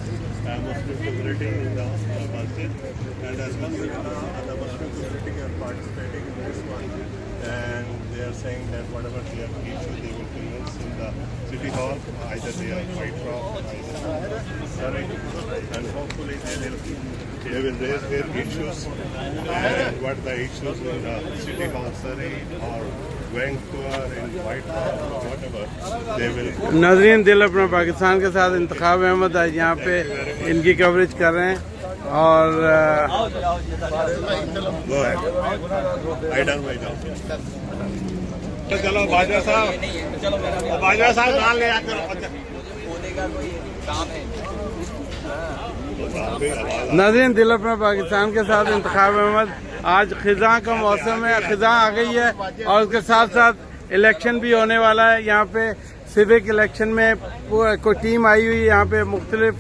Muslim community in the masjid, and alhamdulillah, the Muslim community are participating in this one, and they are saying that whatever they have issue, they will convince in the city hall, either they are White Rock, either Surrey, and hopefully they will raise their issues, and what the issues in the city hall, Surrey, or Vancouver, in White Rock, or whatever, they will. नाज़रीन दिल अपना पाकिस्तान के साथ इंतखाब अहमद आज यहाँ पे इनकी coverage कर रहे हैं और Go ahead. I done my job. चलो बाजवा साहब नाम ले आकर नाज़रीन दिल अपना पाकिस्तान के साथ इंतखाब अहमद आज ख़िज़ां का मौसम है, ख़िज़ां आ गई है और उसके साथ साथ इलेक्शन भी होने वाला है। यहाँ पे सिविक इलेक्शन में कोई टीम आई हुई है, यहाँ पे मुख्तलिफ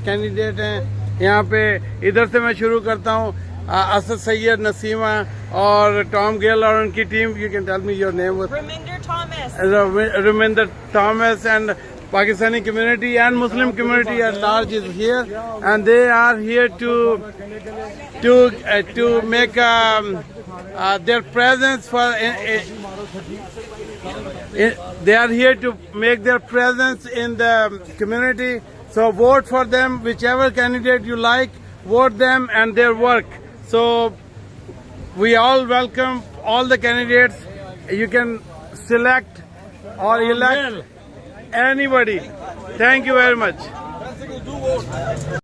कैंडिडेट हैं। यहाँ पे इधर से मैं शुरू करता हूँ, असद सैयद, नसीमा और टॉम गेल और उनकी टीम। You can tell me your name? Raminder Thomas and Pakistani community and Muslim community at large is here, and they are here to make their presence for. They are here to make their presence in the community. So vote for them, whichever candidate you like. Vote them and their work. So we all welcome all the candidates. You can select or elect anybody. Thank you very much.